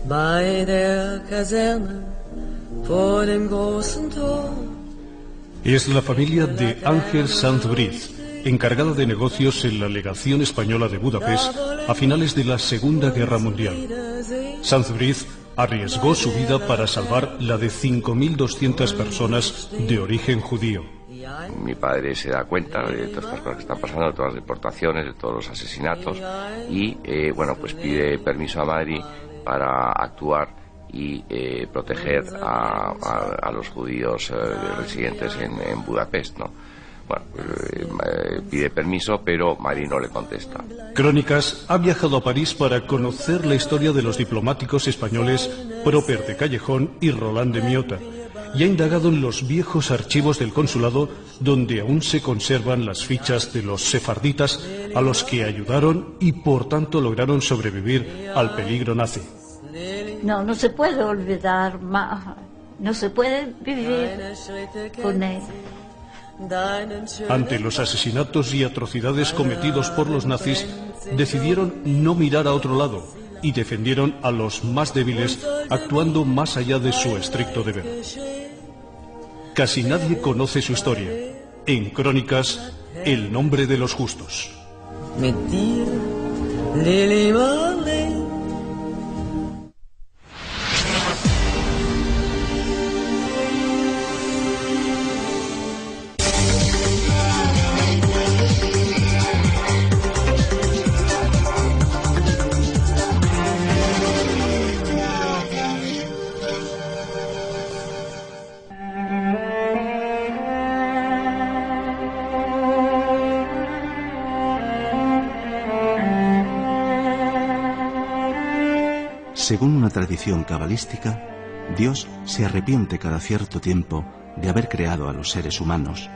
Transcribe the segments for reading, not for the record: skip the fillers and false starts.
bei der Kaserne vor dem großen Tor. Es la familia de Ángel Sanz-Briz, encargada de negocios en la legación española de Budapest a finales de la Segunda Guerra Mundial. Sanz-Briz arriesgó su vida para salvar la de 5.200 personas de origen judío. Mi padre se da cuenta de todas estas cosas que están pasando, de todas las deportaciones, de todos los asesinatos y bueno, pues pide permiso a Madrid para actuar y proteger a los judíos residentes en Budapest, ¿no? Bueno, pide permiso, pero Madrid no le contesta. Crónicas ha viajado a París para conocer la historia de los diplomáticos españoles Próper de Callejón y Roland de Miota, y ha indagado en los viejos archivos del consulado donde aún se conservan las fichas de los sefarditas a los que ayudaron y por tanto lograron sobrevivir al peligro nazi. No se puede olvidar más, no se puede vivir con él. Ante los asesinatos y atrocidades cometidos por los nazis, decidieron no mirar a otro lado y defendieron a los más débiles, actuando más allá de su estricto deber. Casi nadie conoce su historia. En Crónicas, el nombre de los justos. Según una tradición cabalística, Dios se arrepiente cada cierto tiempo de haber creado a los seres humanos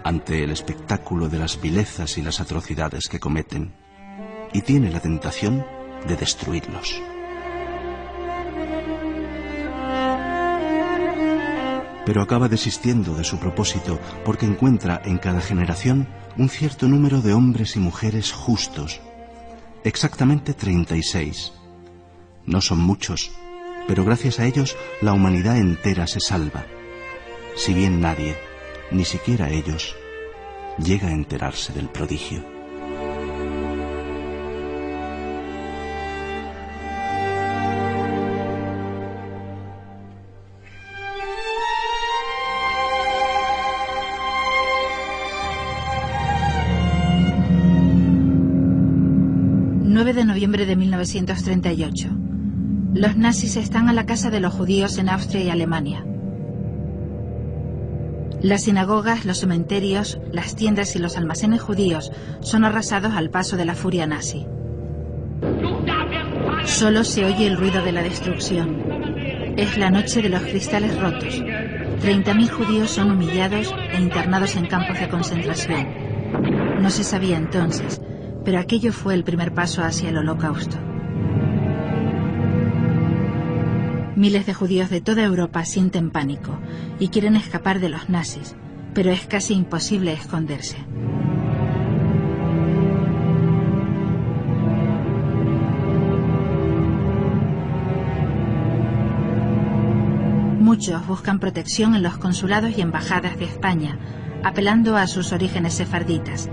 ante el espectáculo de las vilezas y las atrocidades que cometen, y tiene la tentación de destruirlos. Pero acaba desistiendo de su propósito porque encuentra en cada generación un cierto número de hombres y mujeres justos, exactamente 36. No son muchos, pero gracias a ellos la humanidad entera se salva, si bien nadie, ni siquiera ellos, llega a enterarse del prodigio. De noviembre de 1938. Los nazis están a la casa de los judíos en Austria y Alemania. Las sinagogas, los cementerios, las tiendas y los almacenes judíos son arrasados al paso de la furia nazi. Solo se oye el ruido de la destrucción. Es la noche de los cristales rotos. 30.000 judíos son humillados e internados en campos de concentración. No se sabía entonces, pero aquello fue el primer paso hacia el Holocausto. Miles de judíos de toda Europa sienten pánico y quieren escapar de los nazis, pero es casi imposible esconderse. Muchos buscan protección en los consulados y embajadas de España, apelando a sus orígenes sefarditas.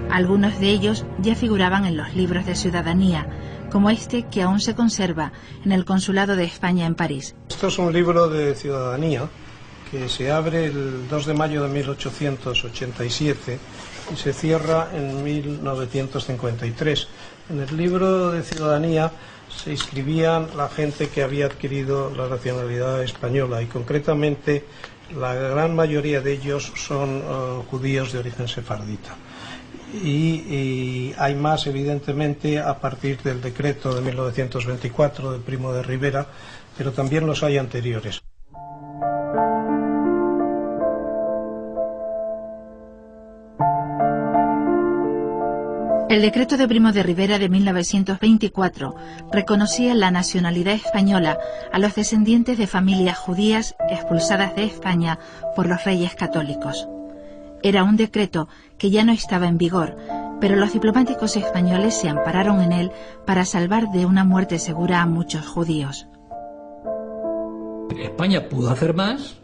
Algunos de ellos ya figuraban en los libros de ciudadanía, como este que aún se conserva en el Consulado de España en París. Esto es un libro de ciudadanía que se abre el 2 de mayo de 1887 y se cierra en 1953. En el libro de ciudadanía se inscribían la gente que había adquirido la nacionalidad española y concretamente la gran mayoría de ellos son judíos de origen sefardita. Y hay más, evidentemente, a partir del decreto de 1924 de Primo de Rivera, pero también los hay anteriores. El decreto de Primo de Rivera de 1924 reconocía la nacionalidad española a los descendientes de familias judías expulsadas de España por los reyes católicos. Era un decreto que ya no estaba en vigor, pero los diplomáticos españoles se ampararon en él para salvar de una muerte segura a muchos judíos. España pudo hacer más,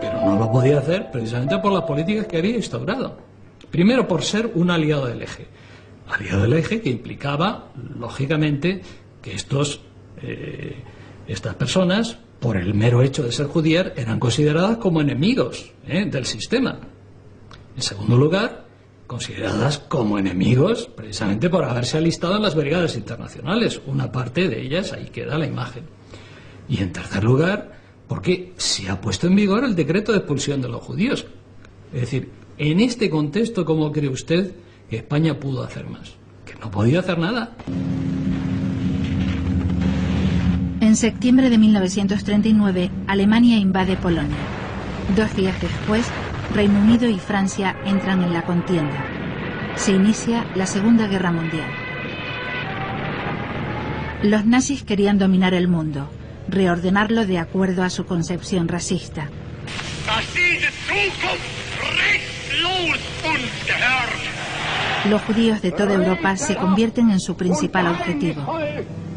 pero no lo podía hacer precisamente por las políticas que había instaurado. Primero, por ser un aliado del eje. Aliado del eje que implicaba, lógicamente, que estas personas, por el mero hecho de ser judías, eran consideradas como enemigos del sistema. En segundo lugar, consideradas como enemigos precisamente por haberse alistado en las brigadas internacionales. Una parte de ellas, ahí queda la imagen. Y en tercer lugar, porque se ha puesto en vigor el decreto de expulsión de los judíos. Es decir, en este contexto, ¿cómo cree usted que España pudo hacer más? Que no podía hacer nada. En septiembre de 1939, Alemania invade Polonia. 2 días después, Reino Unido y Francia entran en la contienda. Se inicia la Segunda Guerra Mundial. Los nazis querían dominar el mundo, reordenarlo de acuerdo a su concepción racista. Los judíos de toda Europa se convierten en su principal objetivo.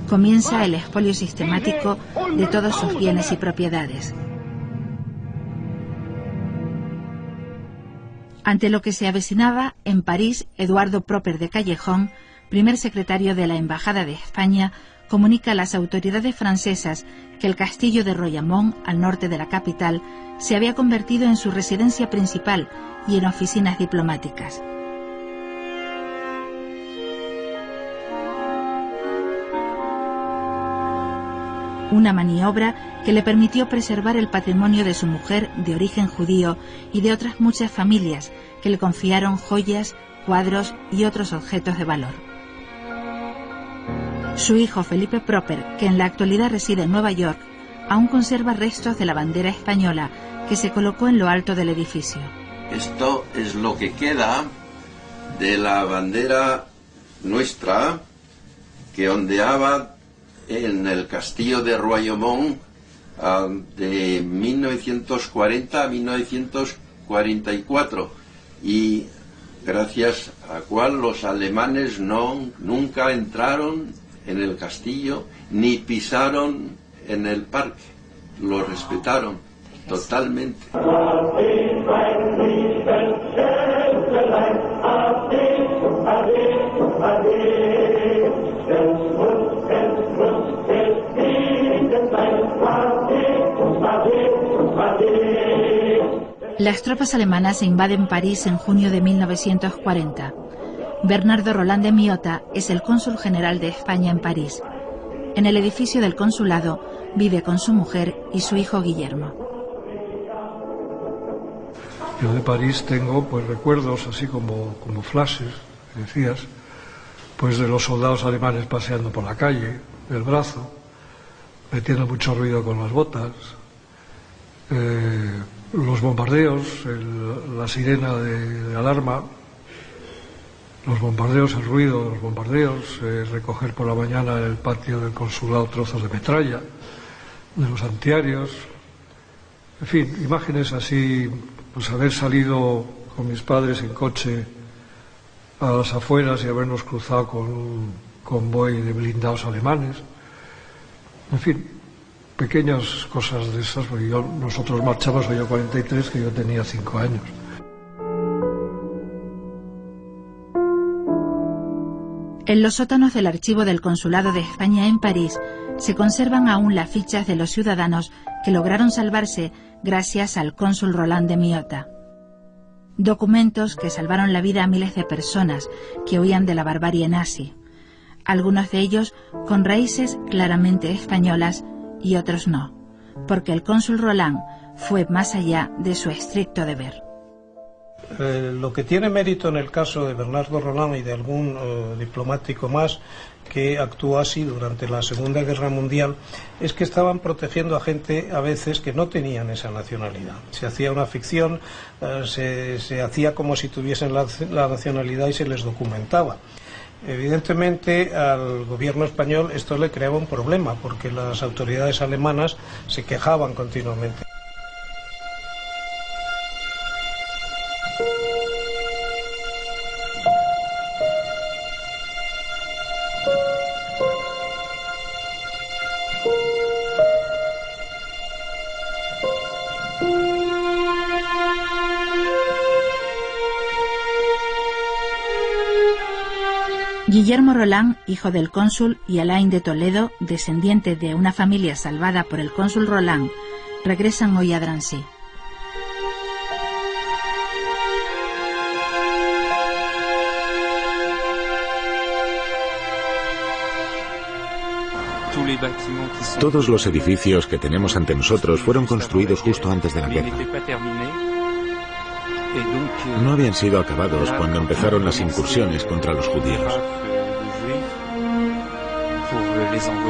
Comienza el expolio sistemático de todos sus bienes y propiedades. Ante lo que se avecinaba, en París, Eduardo Proper de Callejón, primer secretario de la Embajada de España, comunica a las autoridades francesas que el castillo de Royaumont, al norte de la capital, se había convertido en su residencia principal y en oficinas diplomáticas. Una maniobra que le permitió preservar el patrimonio de su mujer de origen judío y de otras muchas familias que le confiaron joyas, cuadros y otros objetos de valor. Su hijo Felipe Proper, que en la actualidad reside en Nueva York, aún conserva restos de la bandera española que se colocó en lo alto del edificio. Esto es lo que queda de la bandera nuestra que ondeaba en el castillo de Royaumont de 1940 a 1944 y gracias a cual los alemanes nunca entraron en el castillo ni pisaron en el parque, lo respetaron totalmente. Las tropas alemanas invaden París en junio de 1940. Bernardo Roland de Miota es el cónsul general de España en París. En el edificio del consulado vive con su mujer y su hijo Guillermo. Yo de París tengo pues recuerdos así como flashes, decías, pues de los soldados alemanes paseando por la calle, el brazo, metiendo mucho ruido con las botas, los bombardeos, la sirena de alarma, los bombardeos, el ruido de los bombardeos, recoger por la mañana en el patio del consulado trozos de metralla, de los antiaéreos, en fin, imágenes así, pues haber salido con mis padres en coche a las afueras y habernos cruzado con un convoy de blindados alemanes, en fin, pequeñas cosas de esas, porque nosotros marchamos en el año 43, que yo tenía 5 años. En los sótanos del archivo del Consulado de España en París se conservan aún las fichas de los ciudadanos que lograron salvarse gracias al cónsul Roland de Miota. Documentos que salvaron la vida a miles de personas que huían de la barbarie nazi. Algunos de ellos con raíces claramente españolas y otros no, porque el cónsul Roland fue más allá de su estricto deber. Lo que tiene mérito en el caso de Bernardo Roland y de algún diplomático más que actuó así durante la Segunda Guerra Mundial es que estaban protegiendo a gente a veces que no tenían esa nacionalidad. Se hacía una ficción, se hacía como si tuviesen la nacionalidad y se les documentaba. Evidentemente al gobierno español esto le creaba un problema porque las autoridades alemanas se quejaban continuamente. Guillermo Roland, hijo del cónsul, y Alain de Toledo, descendiente de una familia salvada por el cónsul Roland, regresan hoy a Drancy. Todos los edificios que tenemos ante nosotros fueron construidos justo antes de la guerra. No habían sido acabados cuando empezaron las incursiones contra los judíos.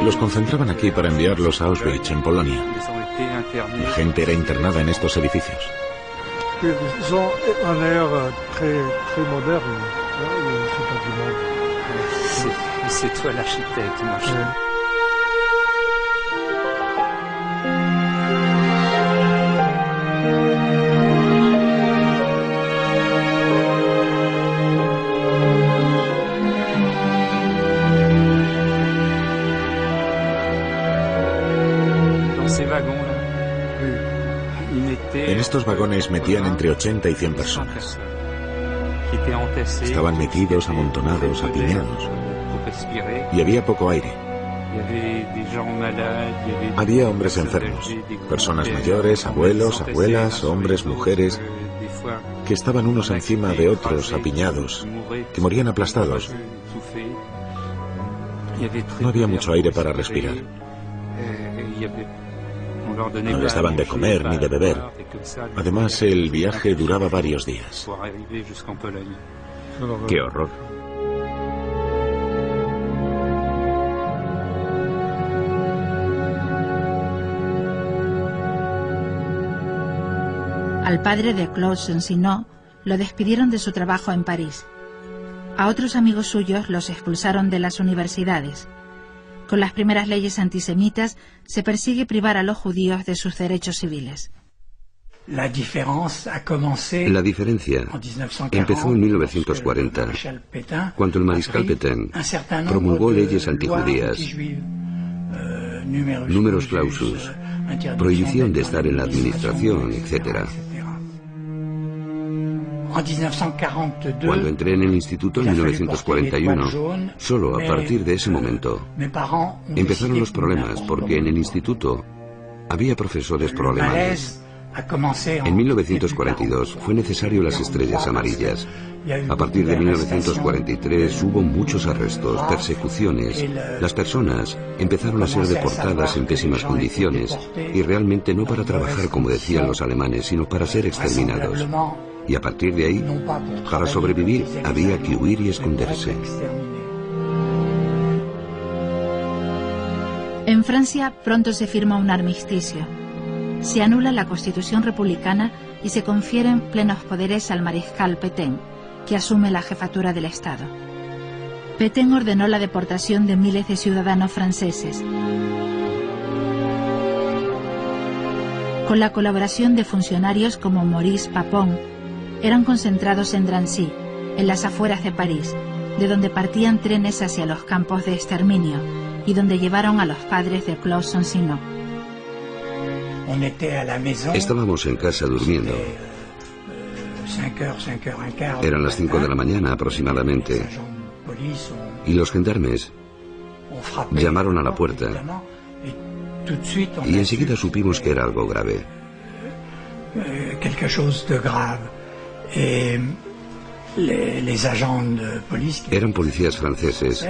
Los concentraban aquí para enviarlos a Auschwitz, en Polonia. La gente era internada en estos edificios. En estos vagones metían entre 80 y 100 personas. Estaban metidos, amontonados, apiñados. Y había poco aire. Había hombres enfermos, personas mayores, abuelos, abuelas, hombres, mujeres, que estaban unos encima de otros, apiñados, que morían aplastados. No había mucho aire para respirar. No les daban de comer ni de beber. Además, el viaje duraba varios días. ¡Qué horror! Al padre de Claude Saint-Cynon lo despidieron de su trabajo en París. A otros amigos suyos los expulsaron de las universidades. Con las primeras leyes antisemitas se persigue privar a los judíos de sus derechos civiles. La diferencia empezó en 1940, cuando el mariscal Pétain promulgó leyes antijudías, numerus clausus, prohibición de estar en la administración, etc. Cuando entré en el instituto en 1941, solo a partir de ese momento empezaron los problemas, porque en el instituto había profesores pro-alemanes. En 1942 fue necesario las estrellas amarillas. A partir de 1943 hubo muchos arrestos, persecuciones. Las personas empezaron a ser deportadas en pésimas condiciones, y realmente no para trabajar como decían los alemanes, sino para ser exterminados. Y a partir de ahí, para sobrevivir, había que huir y esconderse. En Francia pronto se firma un armisticio. Se anula la Constitución republicana y se confieren plenos poderes al mariscal Pétain, que asume la jefatura del Estado. Pétain ordenó la deportación de miles de ciudadanos franceses. Con la colaboración de funcionarios como Maurice Papon, eran concentrados en Drancy, en las afueras de París, de donde partían trenes hacia los campos de exterminio y donde llevaron a los padres de Claude Saint-Cynon. Estábamos en casa durmiendo. Eran las 5 de la mañana aproximadamente, y los gendarmes llamaron a la puerta, y enseguida supimos que era algo grave. Eran policías franceses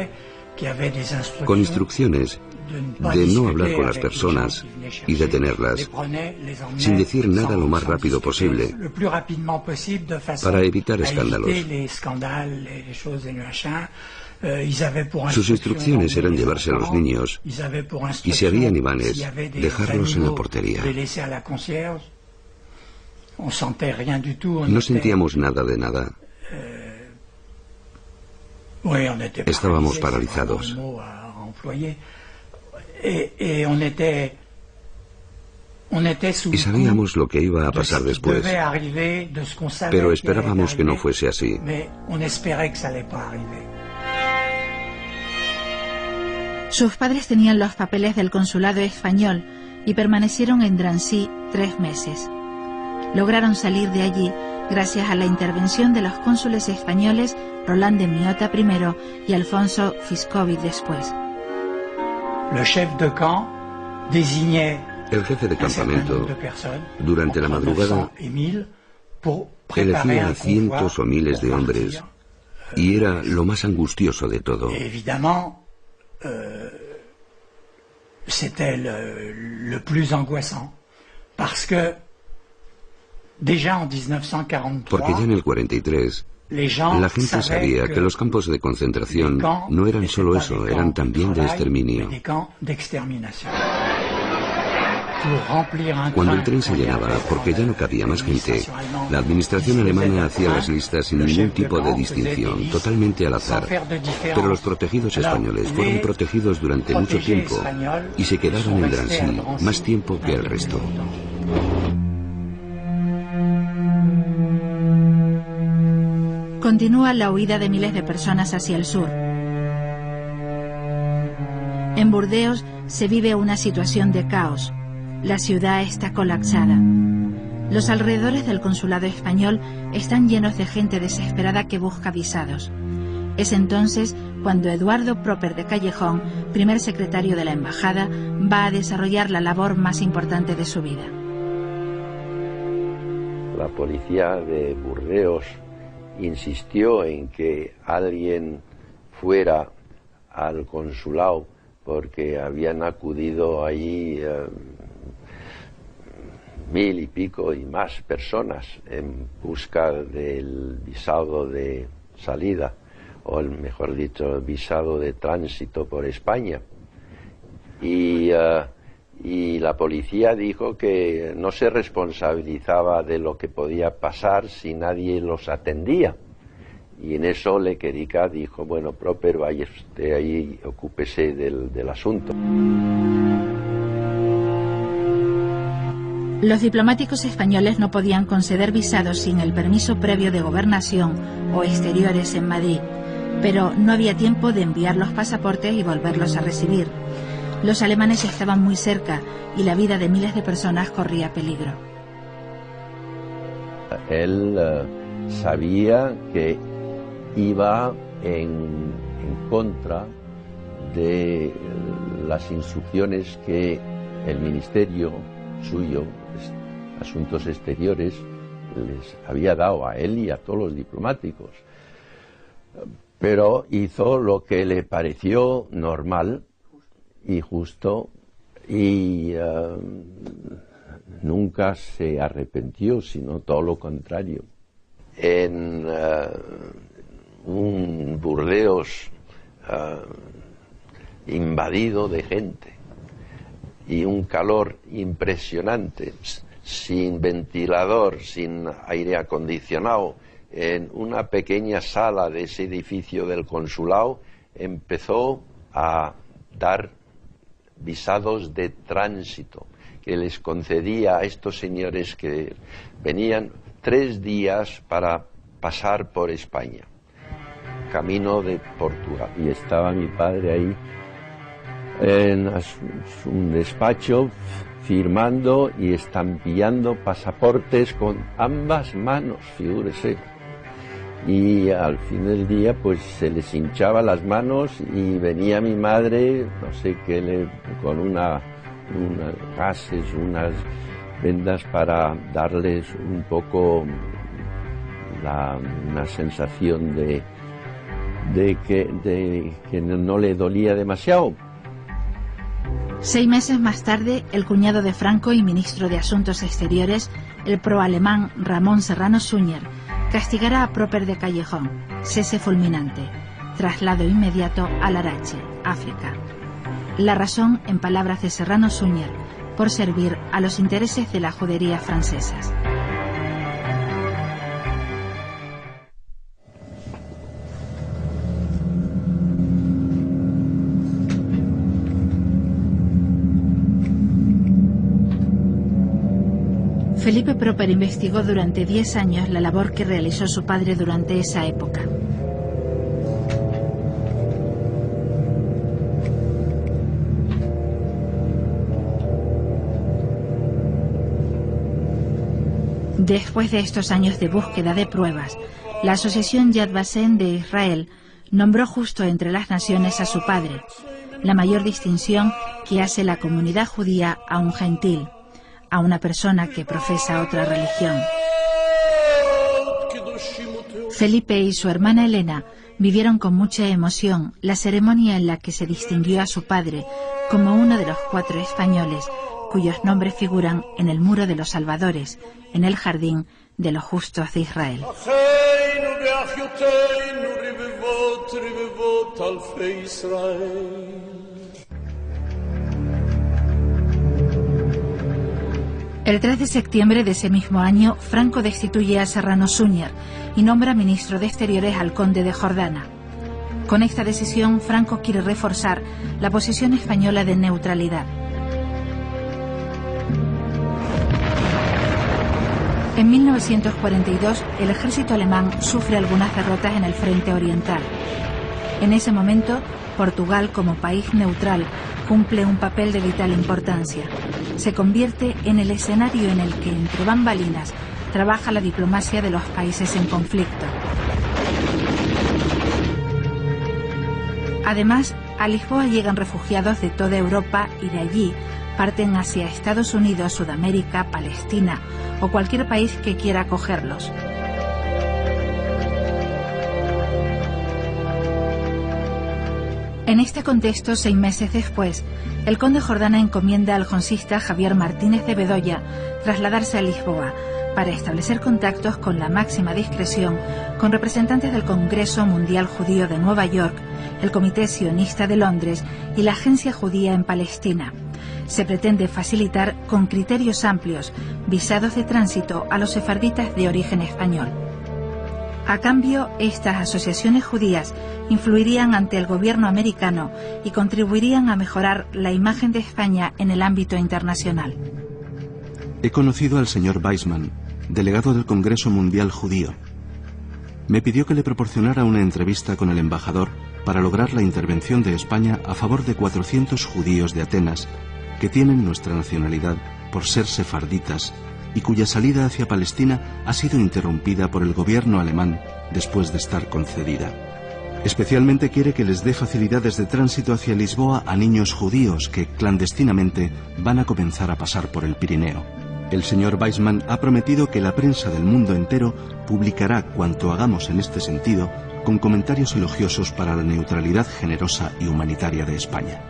con instrucciones de no hablar con las personas y detenerlas, sin decir nada lo más rápido posible, para evitar escándalos. Sus instrucciones eran llevarse a los niños y, si había animales, dejarlos en la portería. No sentíamos nada de nada. Estábamos paralizados. Y sabíamos lo que iba a pasar después, pero esperábamos que no fuese así. Sus padres tenían los papeles del consulado español y permanecieron en Drancy 3 meses. Lograron salir de allí gracias a la intervención de los cónsules españoles Roland de Miota primero y Alfonso Fiscovit después. El jefe de campamento, durante la madrugada, elegía a cientos o miles de hombres, y era lo más angustioso de todo. C'était le plus angoissant, parce que porque ya en el 43 la gente sabía que los campos de concentración no eran solo eso, eran también de exterminio. Cuando el tren se llenaba, porque ya no cabía más gente, la administración alemana hacía las listas sin ningún tipo de distinción, totalmente al azar. Pero los protegidos españoles fueron protegidos durante mucho tiempo y se quedaban en Drancy más tiempo que el resto. Continúa la huida de miles de personas hacia el sur. En Burdeos se vive una situación de caos. La ciudad está colapsada. Los alrededores del consulado español están llenos de gente desesperada que busca visados. Es entonces cuando Eduardo Proper de Callejón, primer secretario de la embajada, va a desarrollar la labor más importante de su vida. La policía de Burdeos insistió en que alguien fuera al consulado porque habían acudido allí 1000 y pico y más personas en busca del visado de salida, o mejor dicho, visado de tránsito por España. Y la policía dijo que no se responsabilizaba de lo que podía pasar si nadie los atendía. Y en eso Lequerica dijo, bueno, Proper, vaya usted ahí, ocúpese del asunto. Los diplomáticos españoles no podían conceder visados sin el permiso previo de gobernación o exteriores en Madrid, pero no había tiempo de enviar los pasaportes y volverlos a recibir. Los alemanes estaban muy cerca y la vida de miles de personas corría peligro. Él sabía que iba en contra de las instrucciones que el ministerio suyo, Asuntos Exteriores, les había dado a él y a todos los diplomáticos. Pero hizo lo que le pareció normal y justo, y nunca se arrepintió, sino todo lo contrario. En un Burdeos invadido de gente y un calor impresionante, sin ventilador, sin aire acondicionado, en una pequeña sala de ese edificio del consulado, empezó a dar visados de tránsito, que les concedía a estos señores que venían 3 días para pasar por España, camino de Portugal. Y estaba mi padre ahí en un despacho firmando y estampillando pasaportes con ambas manos, figúrese. Y al fin del día pues se les hinchaba las manos y venía mi madre, no sé qué, con unas gases, unas vendas para darles un poco una sensación de que no le dolía demasiado. 6 meses más tarde, el cuñado de Franco y ministro de Asuntos Exteriores, el proalemán Ramón Serrano Suñer, castigará a Proper de Callejón, cese fulminante, traslado inmediato a Larache, África. La razón, en palabras de Serrano Suñer, por servir a los intereses de las juderías francesas. Felipe Proper investigó durante 10 años la labor que realizó su padre durante esa época. Después de estos años de búsqueda de pruebas, la Asociación Yad Vashem de Israel nombró justo entre las naciones a su padre, la mayor distinción que hace la comunidad judía a un gentil, a una persona que profesa otra religión. Felipe y su hermana Elena vivieron con mucha emoción la ceremonia en la que se distinguió a su padre como uno de los 4 españoles cuyos nombres figuran en el Muro de los Salvadores, en el Jardín de los Justos de Israel. El 3 de septiembre de ese mismo año, Franco destituye a Serrano Suñer y nombra ministro de Exteriores al conde de Jordana. Con esta decisión, Franco quiere reforzar la posición española de neutralidad. En 1942, el ejército alemán sufre algunas derrotas en el frente oriental. En ese momento, Portugal, como país neutral, cumple un papel de vital importancia. Se convierte en el escenario en el que, entre bambalinas, trabaja la diplomacia de los países en conflicto. Además, a Lisboa llegan refugiados de toda Europa y de allí parten hacia Estados Unidos, Sudamérica, Palestina o cualquier país que quiera acogerlos. En este contexto, 6 meses después, el conde Jordana encomienda al joncista Javier Martínez de Bedoya trasladarse a Lisboa para establecer contactos con la máxima discreción con representantes del Congreso Mundial Judío de Nueva York, el Comité Sionista de Londres y la Agencia Judía en Palestina. Se pretende facilitar con criterios amplios visados de tránsito a los sefarditas de origen español. A cambio, estas asociaciones judías influirían ante el gobierno americano y contribuirían a mejorar la imagen de España en el ámbito internacional. He conocido al señor Weizmann, delegado del Congreso Mundial Judío. Me pidió que le proporcionara una entrevista con el embajador para lograr la intervención de España a favor de 400 judíos de Atenas que tienen nuestra nacionalidad por ser sefarditas y cuya salida hacia Palestina ha sido interrumpida por el gobierno alemán después de estar concedida. Especialmente quiere que les dé facilidades de tránsito hacia Lisboa a niños judíos que clandestinamente van a comenzar a pasar por el Pirineo. El señor Weizmann ha prometido que la prensa del mundo entero publicará cuanto hagamos en este sentido con comentarios elogiosos para la neutralidad generosa y humanitaria de España.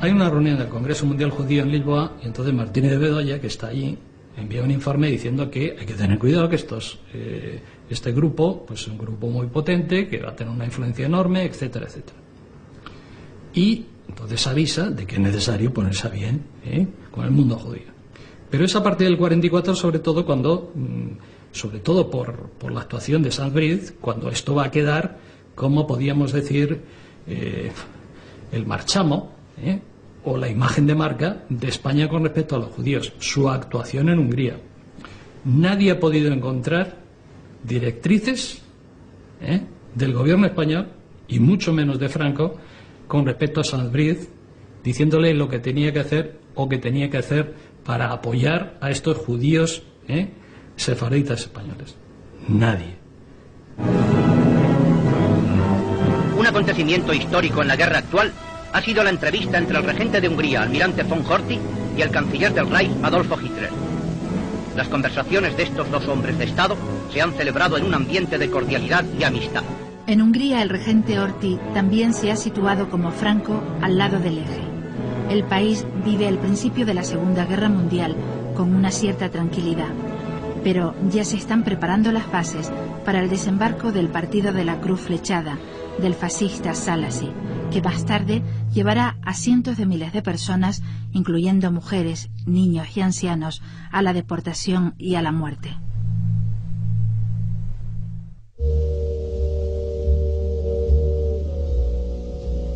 Hay una reunión del Congreso Mundial Judío en Lisboa y entonces Martínez de Bedoya, que está allí, envía un informe diciendo que hay que tener cuidado, que este grupo pues es un grupo muy potente, que va a tener una influencia enorme, etcétera, etcétera. Y entonces avisa de que es necesario ponerse a bien con el mundo judío. Pero es a partir del 44, sobre todo por la actuación de Sanz-Briz, cuando esto va a quedar, como podíamos decir, el marchamo, o la imagen de marca de España con respecto a los judíos, su actuación en Hungría. Nadie ha podido encontrar directrices del gobierno español, y mucho menos de Franco, con respecto a Sanz-Briz, diciéndole lo que tenía que hacer o que tenía que hacer para apoyar a estos judíos sefarditas españoles. Nadie. Un acontecimiento histórico en la guerra actual ha sido la entrevista entre el regente de Hungría, almirante von Horthy, y el canciller del Reich, Adolfo Hitler. Las conversaciones de estos 2 hombres de Estado se han celebrado en un ambiente de cordialidad y amistad. En Hungría, el regente Horthy también se ha situado como Franco al lado del eje. El país vive el principio de la Segunda Guerra Mundial con una cierta tranquilidad, pero ya se están preparando las bases para el desembarco del Partido de la Cruz Flechada, del fascista Szálasi, que más tarde llevará a cientos de miles de personas, incluyendo mujeres, niños y ancianos, a la deportación y a la muerte.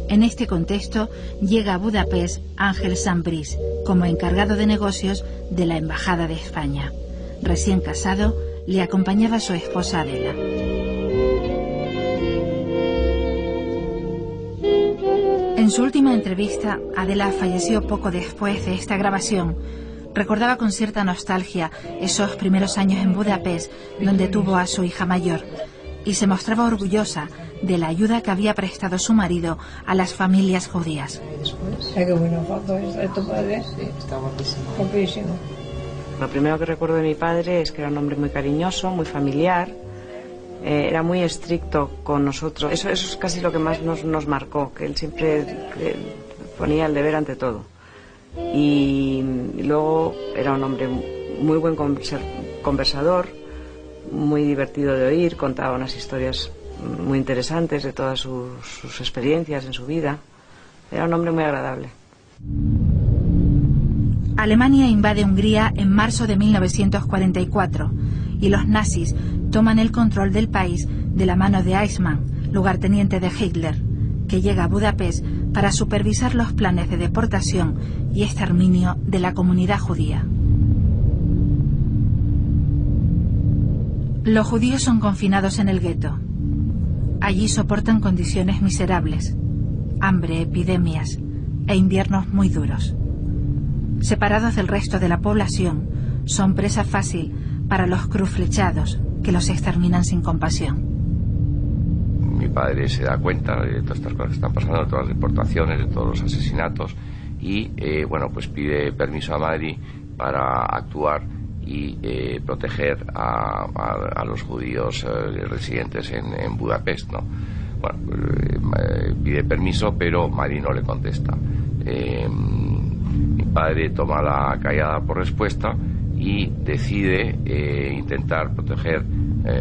En este contexto llega a Budapest Ángel Sanz-Briz como encargado de negocios de la Embajada de España. Recién casado, le acompañaba su esposa Adela. En su última entrevista, Adela falleció poco después de esta grabación, Recordaba con cierta nostalgia esos primeros años en Budapest, donde tuvo a su hija mayor, y se mostraba orgullosa de la ayuda que había prestado su marido a las familias judías. Qué buena foto es de tu padre. Sí, está guapísimo. Lo primero que recuerdo de mi padre es que era un hombre muy cariñoso, muy familiar, era muy estricto con nosotros. Eso es casi lo que más nos marcó, que él siempre ponía el deber ante todo. Y luego era un hombre muy buen conversador, muy divertido de oír, contaba unas historias muy interesantes de todas sus experiencias en su vida. Era un hombre muy agradable. Alemania invade Hungría en marzo de 1944 y los nazis toman el control del país de la mano de Eichmann, lugarteniente de Hitler, que llega a Budapest para supervisar los planes de deportación y exterminio de la comunidad judía. Los judíos son confinados en el gueto. Allí soportan condiciones miserables, hambre, epidemias e inviernos muy duros. Separados del resto de la población, son presa fácil para los cruzflechados, que los exterminan sin compasión. Mi padre se da cuenta de todas estas cosas que están pasando, de todas las deportaciones, de todos los asesinatos, y bueno, pues pide permiso a Madrid para actuar y proteger a los judíos residentes en Budapest, ¿no? Bueno, pide permiso, pero Madrid no le contesta. Mi padre toma la callada por respuesta y decide intentar proteger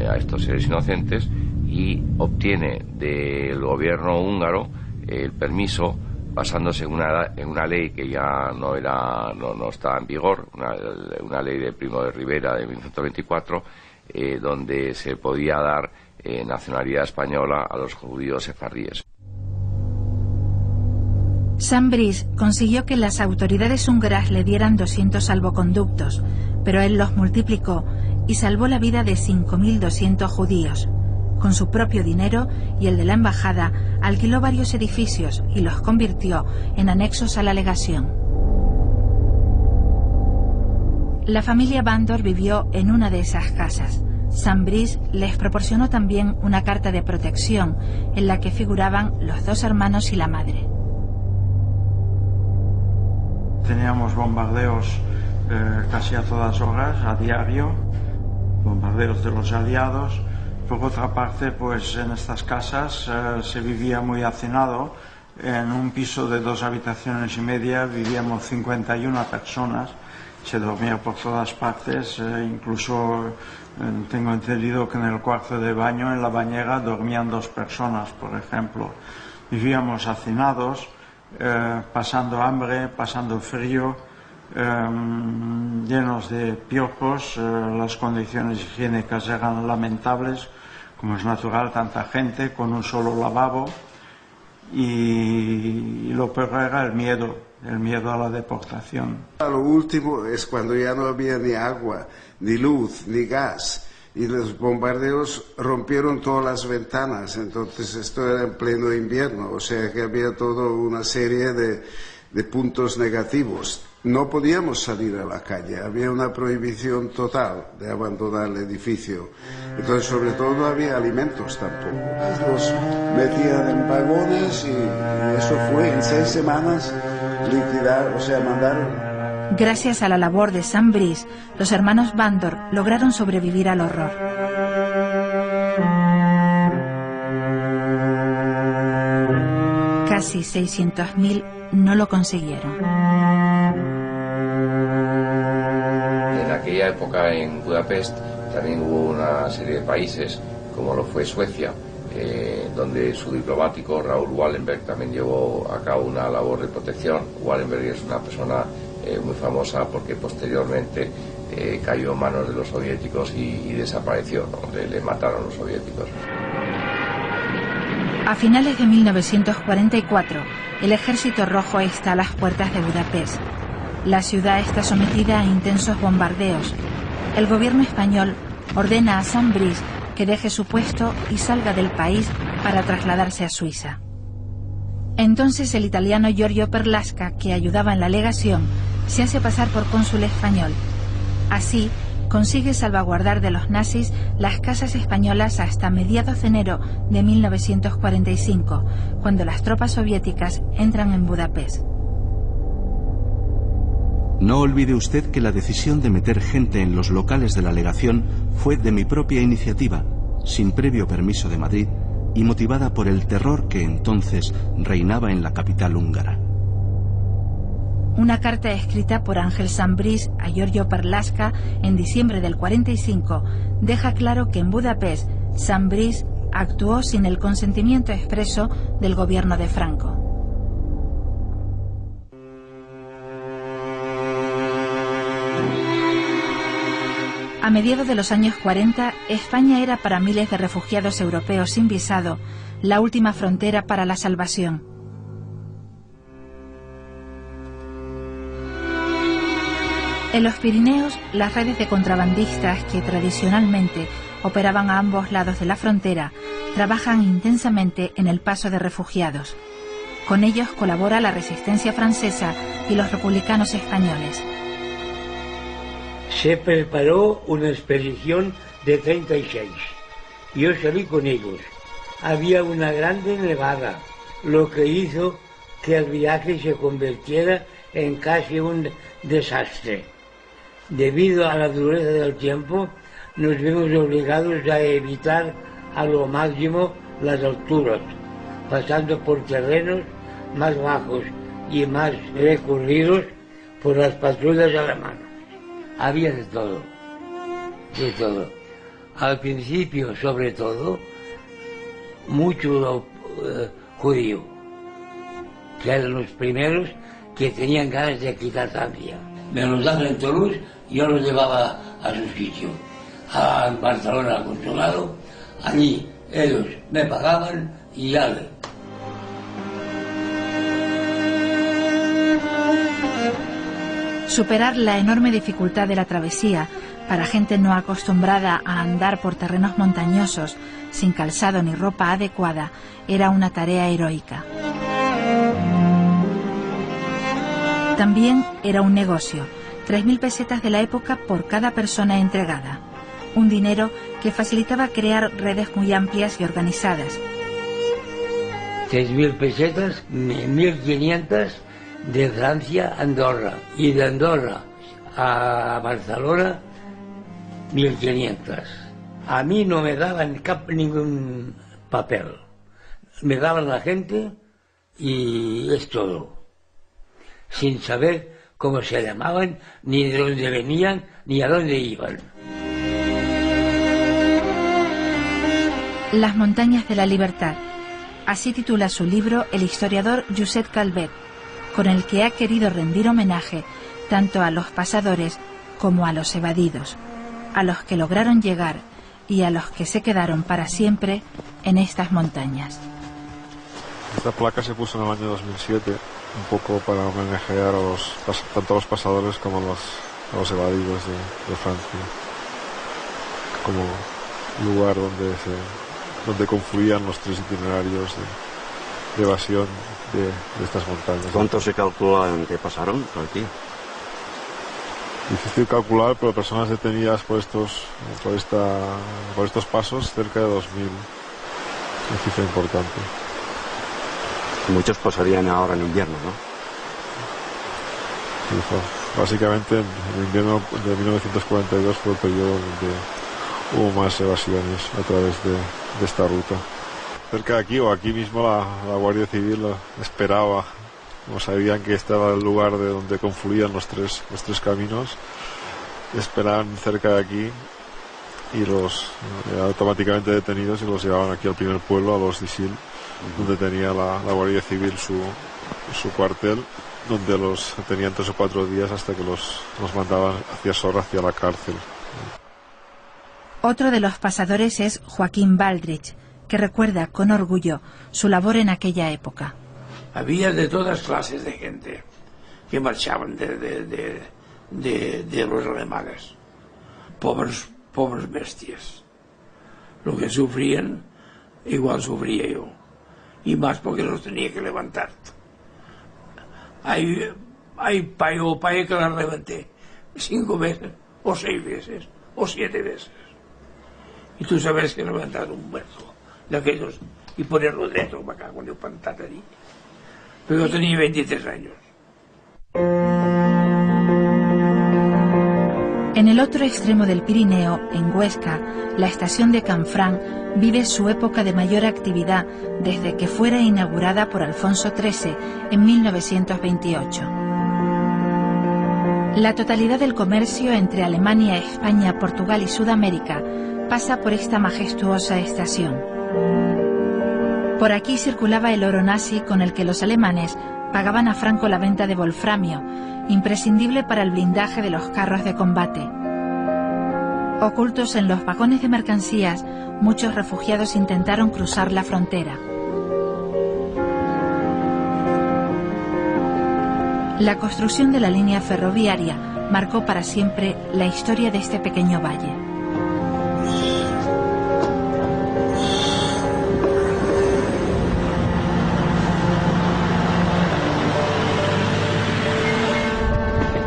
a estos seres inocentes, y obtiene del gobierno húngaro el permiso basándose en una ley que ya no estaba en vigor, una ley de Primo de Rivera de 1924, donde se podía dar nacionalidad española a los judíos sefardíes. Sam Brice consiguió que las autoridades húngaras le dieran 200 salvoconductos, pero él los multiplicó y salvó la vida de 5.200 judíos. Con su propio dinero y el de la embajada, alquiló varios edificios y los convirtió en anexos a la legación. La familia Bandor vivió en una de esas casas. Sam Brice les proporcionó también una carta de protección en la que figuraban los dos hermanos y la madre. Teníamos bombardeos casi a todas horas, a diario, bombardeos de los aliados. Por otra parte, pues en estas casas se vivía muy hacinado. En un piso de 2 habitaciones y media vivíamos 51 personas. Se dormía por todas partes, incluso tengo entendido que en el cuarto de baño, en la bañera, dormían 2 personas, por ejemplo. Vivíamos hacinados, pasando hambre, pasando frío, llenos de piojos. Las condiciones higiénicas eran lamentables, como es natural, tanta gente con un solo lavabo, y lo peor era el miedo a la deportación. Lo último es cuando ya no había ni agua, ni luz, ni gas, y los bombardeos rompieron todas las ventanas. Entonces esto era en pleno invierno, o sea que había toda una serie de puntos negativos. No podíamos salir a la calle, había una prohibición total de abandonar el edificio. Entonces, sobre todo, no había alimentos tampoco. Los metían en vagones y eso fue en 6 semanas liquidar, o sea, mandar. Gracias a la labor de Sam Brice, los hermanos Bandor lograron sobrevivir al horror. Casi 600.000 no lo consiguieron. En aquella época en Budapest también hubo una serie de países, como lo fue Suecia, donde su diplomático Raúl Wallenberg también llevó a cabo una labor de protección. Wallenberg es una persona muy famosa porque posteriormente cayó en manos de los soviéticos y desapareció, ¿no? Le mataron los soviéticos. A finales de 1944, el Ejército Rojo está a las puertas de Budapest. La ciudad está sometida a intensos bombardeos. El gobierno español ordena a Sam Brice que deje su puesto y salga del país para trasladarse a Suiza. Entonces el italiano Giorgio Perlasca, que ayudaba en la legación, se hace pasar por cónsul español. Así, consigue salvaguardar de los nazis las casas españolas hasta mediados de enero de 1945, cuando las tropas soviéticas entran en Budapest. No olvide usted que la decisión de meter gente en los locales de la legación fue de mi propia iniciativa, sin previo permiso de Madrid y motivada por el terror que entonces reinaba en la capital húngara. Una carta escrita por Ángel Sambrís a Giorgio Perlasca en diciembre del 45 deja claro que en Budapest Sambrís actuó sin el consentimiento expreso del gobierno de Franco. A mediados de los años 40, España era para miles de refugiados europeos sin visado la última frontera para la salvación. En los Pirineos, las redes de contrabandistas que tradicionalmente operaban a ambos lados de la frontera trabajan intensamente en el paso de refugiados. Con ellos colabora la resistencia francesa y los republicanos españoles. Se preparó una expedición de 36. Yo salí con ellos. Había una grande nevada, lo que hizo que el viaje se convirtiera en casi un desastre. Debido a la dureza del tiempo, nos vimos obligados a evitar a lo máximo las alturas, pasando por terrenos más bajos y más recurridos por las patrullas alemanas. Había de todo, de todo. Al principio, sobre todo, mucho judío, que eran los primeros que tenían ganas de quitar Francia. Me los daban en Toulouse y yo los llevaba a su sitio, a Barcelona, al consulado. Allí ellos me pagaban y ya. Superar la enorme dificultad de la travesía para gente no acostumbrada a andar por terrenos montañosos, sin calzado ni ropa adecuada, era una tarea heroica. También era un negocio, 3.000 pesetas de la época por cada persona entregada, un dinero que facilitaba crear redes muy amplias y organizadas. 6.000 pesetas, 1.500 de Francia a Andorra, y de Andorra a Barcelona 1.500. A mí no me daban ningún papel, me daban la gente y es todo, sin saber cómo se llamaban, ni de dónde venían, ni a dónde iban. Las montañas de la libertad, así titula su libro el historiador Josep Calvet, con el que ha querido rendir homenaje tanto a los pasadores como a los evadidos, a los que lograron llegar y a los que se quedaron para siempre en estas montañas. Esta placa se puso en el año 2007, un poco para homenajear tanto a los pasadores como a los evadidos de Francia, como lugar donde confluían los tres itinerarios de evasión de estas montañas. ¿Cuánto se calcula en que pasaron por aquí? Difícil calcular, pero personas detenidas por estos pasos, cerca de 2.000. Una cifra importante. Muchos pasarían ahora en invierno, ¿no? Sí, básicamente en el invierno de 1942 fue el periodo donde hubo más evasiones a través de esta ruta. Cerca de aquí o aquí mismo la Guardia Civil esperaba, como sabían que estaba el lugar de donde confluían los tres caminos, esperaban cerca de aquí y los automáticamente detenidos y los llevaban aquí al primer pueblo, a los Disil, donde tenía la Guardia Civil su cuartel, donde los tenían 3 o 4 días hasta que los mandaban hacia Sora, hacia la cárcel. Otro de los pasadores es Joaquín Baldrich, que recuerda con orgullo su labor en aquella época. Había de todas clases de gente que marchaban de los alemanes. Pobres bestias. Lo que sufrían, igual sufría yo. Y más porque los tenía que levantar. Hay hay país que la levanté 5 veces, o 6 veces, o 7 veces. Y tú sabes que levantar un muerto de aquellos y ponerlo dentro para acá con el pantalón. Pero yo tenía 23 años. En el otro extremo del Pirineo, en Huesca, la estación de Canfranc vive su época de mayor actividad desde que fuera inaugurada por Alfonso XIII en 1928. La totalidad del comercio entre Alemania, España, Portugal y Sudamérica pasa por esta majestuosa estación. Por aquí circulaba el oro nazi con el que los alemanes pagaban a Franco la venta de wolframio, imprescindible para el blindaje de los carros de combate. Ocultos en los vagones de mercancías, muchos refugiados intentaron cruzar la frontera. La construcción de la línea ferroviaria marcó para siempre la historia de este pequeño valle.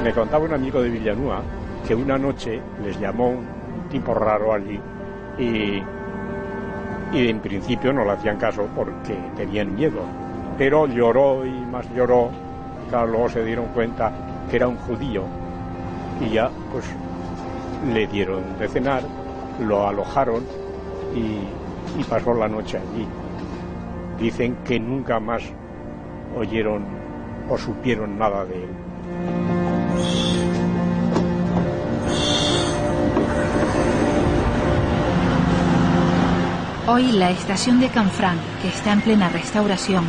Me contaba un amigo de Villanueva que una noche les llamó un tipo raro allí y en principio no le hacían caso porque tenían miedo, pero lloró y más lloró. Claro, luego se dieron cuenta que era un judío y ya pues le dieron de cenar, lo alojaron y pasó la noche allí. Dicen que nunca más oyeron o supieron nada de él. Hoy la estación de Canfranc, que está en plena restauración,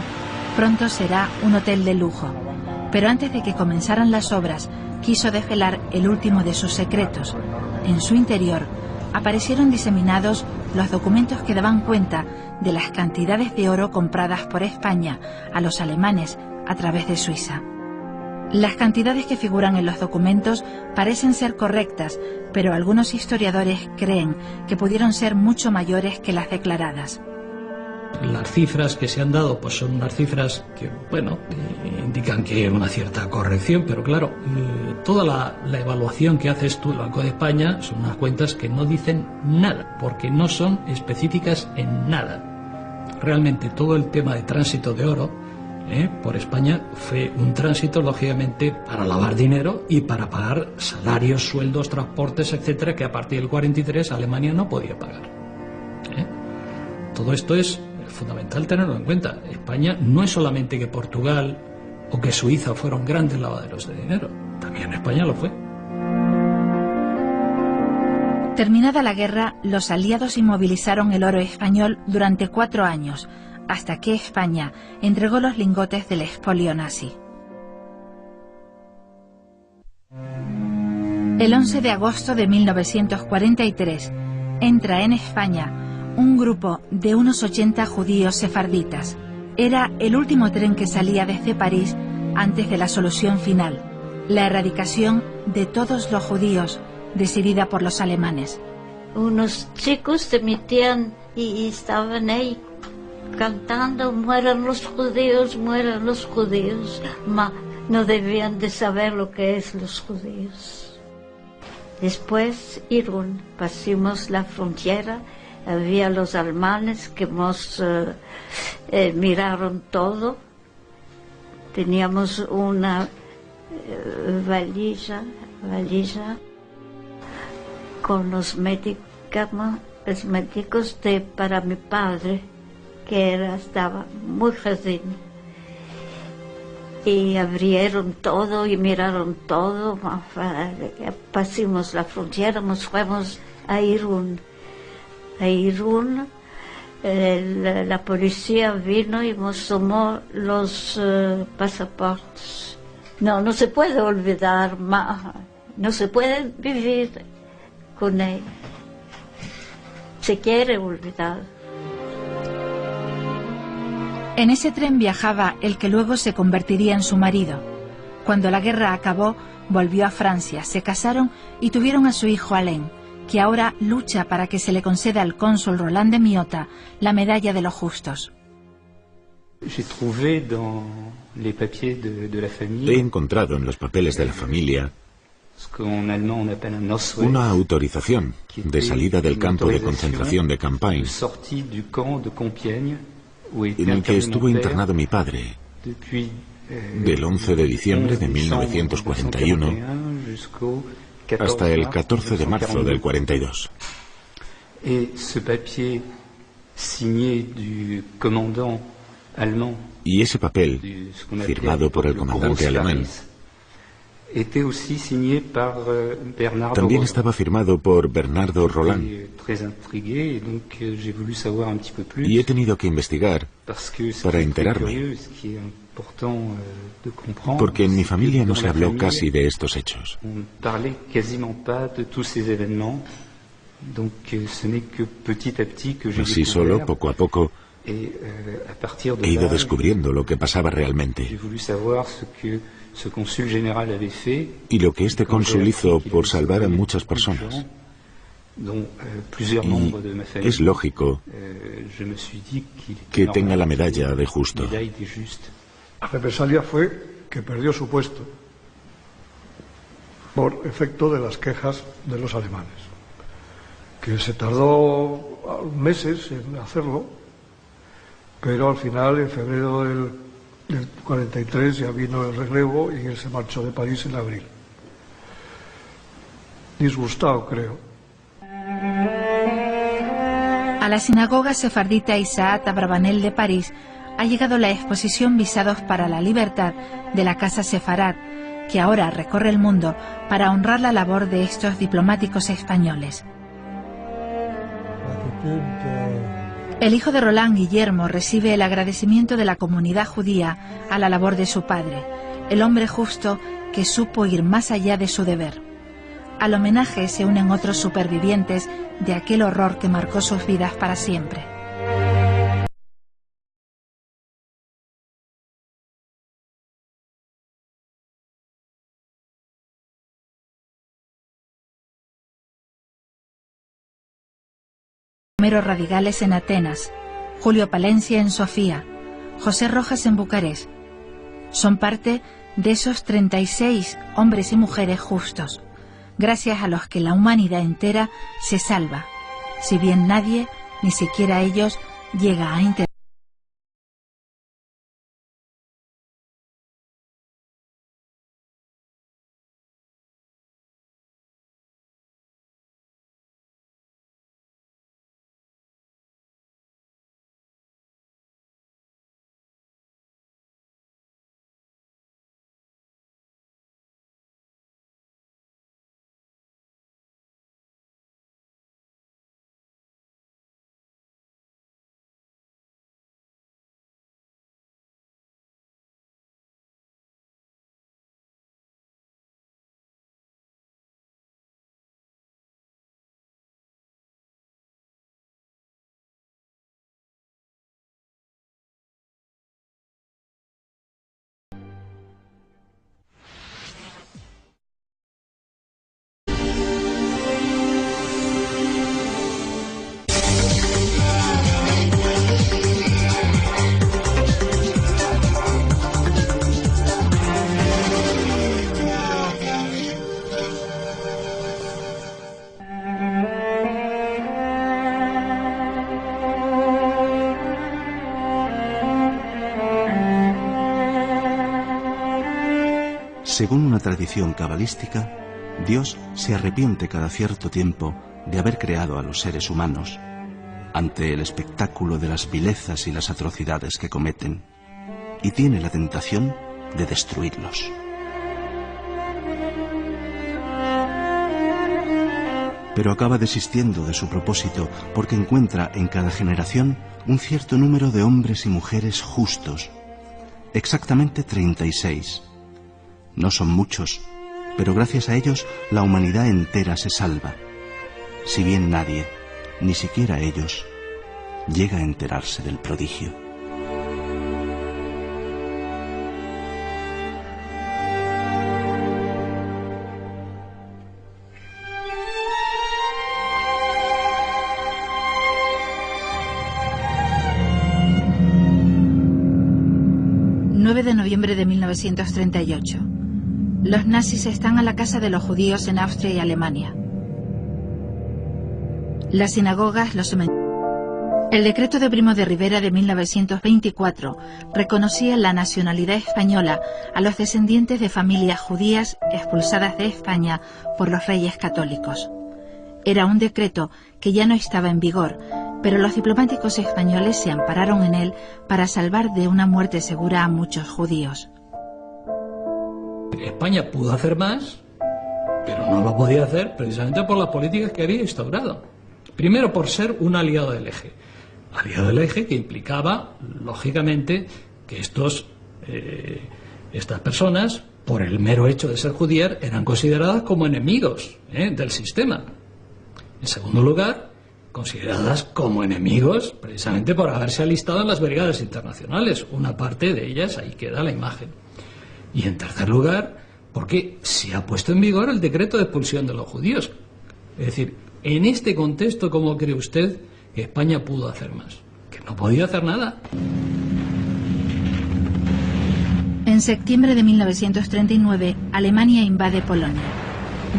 pronto será un hotel de lujo. Pero antes de que comenzaran las obras, quiso desvelar el último de sus secretos. En su interior aparecieron diseminados los documentos que daban cuenta de las cantidades de oro compradas por España a los alemanes a través de Suiza. Las cantidades que figuran en los documentos parecen ser correctas, pero algunos historiadores creen que pudieron ser mucho mayores que las declaradas. Las cifras que se han dado pues son unas cifras que, bueno, indican que hay una cierta corrección, pero claro, toda la evaluación que haces tú, el Banco de España, son unas cuentas que no dicen nada, porque no son específicas en nada. Realmente todo el tema de tránsito de oro por España fue un tránsito, lógicamente, para lavar dinero y para pagar salarios, sueldos, transportes, etcétera, que a partir del 43 Alemania no podía pagar. Todo esto es fundamental tenerlo en cuenta. España no es solamente que Portugal o que Suiza fueron grandes lavaderos de dinero, también España lo fue. Terminada la guerra, los aliados inmovilizaron el oro español durante 4 años, hasta que España entregó los lingotes del expolio nazi. El 11 de agosto de 1943 entra en España un grupo de unos 80 judíos sefarditas. Era el último tren que salía desde París antes de la solución final, la erradicación de todos los judíos, decidida por los alemanes. Unos chicos se metían y estaban ahí cantando: mueran los judíos, no debían de saber lo que es los judíos. Después Irún, pasamos la frontera, había los alemanes que nos miraron todo. Teníamos una valija con los médicos para mi padre, que estaba muy jodido. Y abrieron todo y miraron todo. Pasamos la frontera, nos fuimos a Irún. La policía vino y nos tomó los pasaportes. No se puede olvidar, no se puede vivir con él. Se quiere olvidar. En ese tren viajaba el que luego se convertiría en su marido. Cuando la guerra acabó, volvió a Francia, se casaron y tuvieron a su hijo Alain, que ahora lucha para que se le conceda al cónsul Roland de Miota la medalla de los justos. He encontrado en los papeles de la familia una autorización de salida del campo de concentración de Campagne, en el que estuvo internado mi padre del 11 de diciembre de 1941 hasta el 14 de marzo del 42. Y ese papel, firmado por el comandante alemán, también estaba firmado por Bernardo Roland. Y he tenido que investigar para enterarme, porque en mi familia no se habló casi de estos hechos. Así solo, poco a poco, he ido descubriendo lo que pasaba realmente. Y lo que este cónsul hizo por salvar a muchas personas. Y es lógico que tenga la medalla de justo. La represalia fue que perdió su puesto por efecto de las quejas de los alemanes, que se tardó meses en hacerlo, pero al final, en febrero del 43, ya vino el relevo y él se marchó de París en abril. Disgustado, creo. A la sinagoga sefardita Isaac Abravanel de París ha llegado la exposición Visados para la Libertad de la Casa Sefarad, que ahora recorre el mundo para honrar la labor de estos diplomáticos españoles. El hijo de Roland, Guillermo, recibe el agradecimiento de la comunidad judía a la labor de su padre, el hombre justo que supo ir más allá de su deber. Al homenaje se unen otros supervivientes de aquel horror que marcó sus vidas para siempre. Homero Radigales en Atenas, Julio Palencia en Sofía, José Rojas en Bucarest. Son parte de esos 36 hombres y mujeres justos, gracias a los que la humanidad entera se salva, si bien nadie, ni siquiera ellos, llega a entender. Según una tradición cabalística, Dios se arrepiente cada cierto tiempo de haber creado a los seres humanos ante el espectáculo de las vilezas y las atrocidades que cometen, y tiene la tentación de destruirlos. Pero acaba desistiendo de su propósito porque encuentra en cada generación un cierto número de hombres y mujeres justos, exactamente 36. No son muchos, pero gracias a ellos la humanidad entera se salva, si bien nadie, ni siquiera ellos, llega a enterarse del prodigio. noviembre de 1938. Los nazis están a la casa de los judíos en Austria y Alemania. Las sinagogas, los cementerios. El decreto de Primo de Rivera de 1924 reconocía la nacionalidad española a los descendientes de familias judías expulsadas de España por los reyes católicos. Era un decreto que ya no estaba en vigor, pero los diplomáticos españoles se ampararon en él para salvar de una muerte segura a muchos judíos. España pudo hacer más, pero no lo podía hacer precisamente por las políticas que había instaurado. Primero, por ser un aliado del eje. Aliado del eje que implicaba, lógicamente, que estas personas, por el mero hecho de ser judías, eran consideradas como enemigos del sistema. En segundo lugar, consideradas como enemigos precisamente por haberse alistado en las brigadas internacionales. Una parte de ellas, ahí queda la imagen. Y en tercer lugar, porque se ha puesto en vigor el decreto de expulsión de los judíos. Es decir, en este contexto, ¿cómo cree usted que España pudo hacer más? Que no podía hacer nada. En septiembre de 1939, Alemania invade Polonia.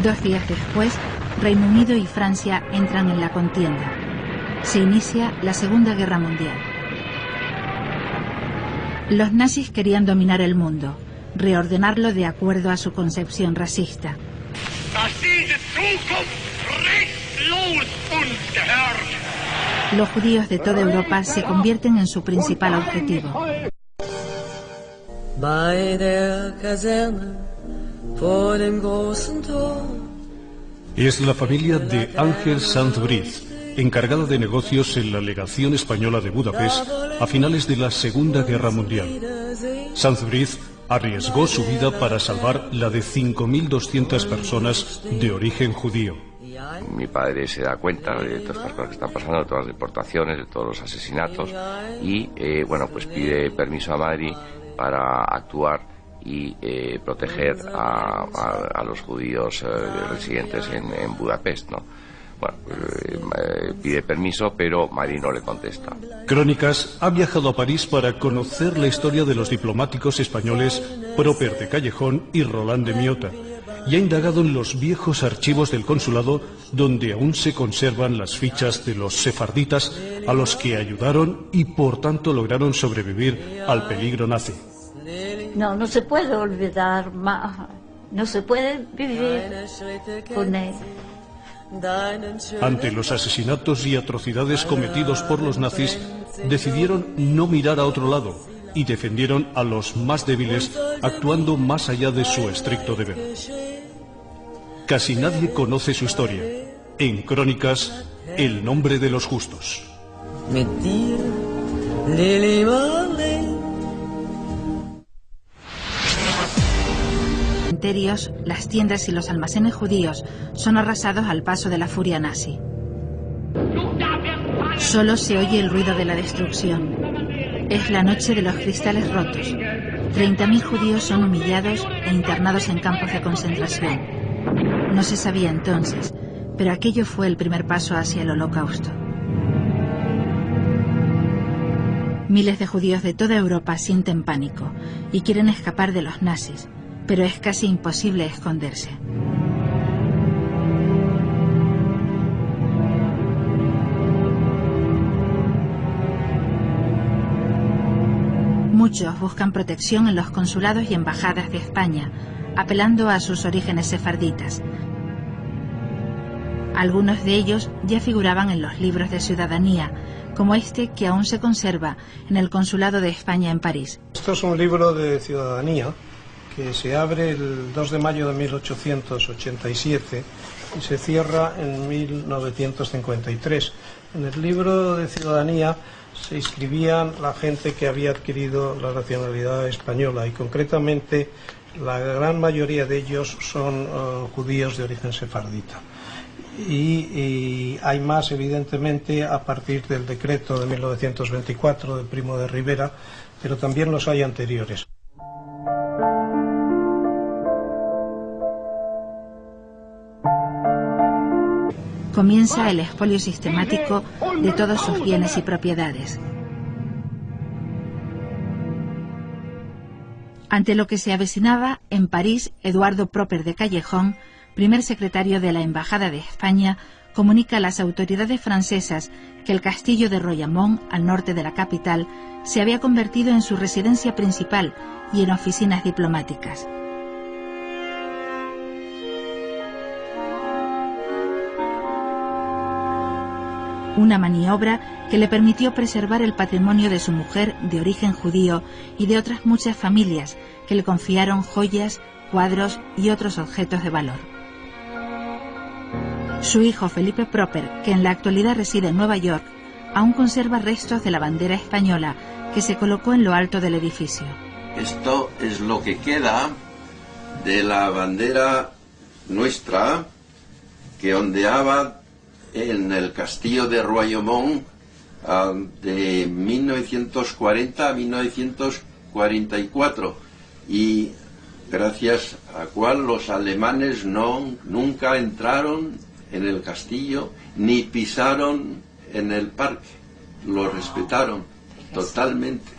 2 días después, Reino Unido y Francia entran en la contienda. Se inicia la Segunda Guerra Mundial. Los nazis querían dominar el mundo, reordenarlo de acuerdo a su concepción racista. Los judíos de toda Europa se convierten en su principal objetivo. Es la familia de Ángel Sanz-Briz, encargada de negocios en la legación española de Budapest a finales de la Segunda Guerra Mundial. Sanz-Briz arriesgó su vida para salvar la de 5.200 personas de origen judío. Mi padre se da cuenta de todas estas cosas que están pasando, de todas las deportaciones, de todos los asesinatos y pues pide permiso a Madrid para actuar y proteger a los judíos residentes en Budapest, ¿no? Bueno, pide permiso, pero Madrid no le contesta. Crónicas ha viajado a París para conocer la historia de los diplomáticos españoles Próper de Callejón y Roland de Miota, y ha indagado en los viejos archivos del consulado donde aún se conservan las fichas de los sefarditas a los que ayudaron y por tanto lograron sobrevivir al peligro nazi. No se puede olvidar, no se puede vivir con él. Ante los asesinatos y atrocidades cometidos por los nazis, decidieron no mirar a otro lado y defendieron a los más débiles, actuando más allá de su estricto deber. Casi nadie conoce su historia. En Crónicas, el nombre de los justos. Las tiendas y los almacenes judíos son arrasados al paso de la furia nazi. Solo se oye el ruido de la destrucción. Es la noche de los cristales rotos. 30.000 judíos son humillados e internados en campos de concentración. No se sabía entonces, pero aquello fue el primer paso hacia el Holocausto. Miles de judíos de toda Europa sienten pánico y quieren escapar de los nazis, pero es casi imposible esconderse. Muchos buscan protección en los consulados y embajadas de España, apelando a sus orígenes sefarditas. Algunos de ellos ya figuraban en los libros de ciudadanía, como este que aún se conserva en el Consulado de España en París. Esto es un libro de ciudadanía que se abre el 2 de mayo de 1887 y se cierra en 1953. En el libro de ciudadanía se inscribían la gente que había adquirido la nacionalidad española y concretamente la gran mayoría de ellos son judíos de origen sefardita. Y hay más, evidentemente, a partir del decreto de 1924 del Primo de Rivera, pero también los hay anteriores. Comienza el expolio sistemático de todos sus bienes y propiedades. Ante lo que se avecinaba, en París, Eduardo Proper de Callejón, primer secretario de la Embajada de España, comunica a las autoridades francesas que el castillo de Royaumont, al norte de la capital, se había convertido en su residencia principal y en oficinas diplomáticas. Una maniobra que le permitió preservar el patrimonio de su mujer de origen judío y de otras muchas familias que le confiaron joyas, cuadros y otros objetos de valor. Su hijo Felipe Proper, que en la actualidad reside en Nueva York, aún conserva restos de la bandera española que se colocó en lo alto del edificio. Esto es lo que queda de la bandera nuestra que ondeaba en el castillo de Royaumont de 1940 a 1944 y gracias a cual los alemanes nunca entraron en el castillo ni pisaron en el parque, lo respetaron totalmente.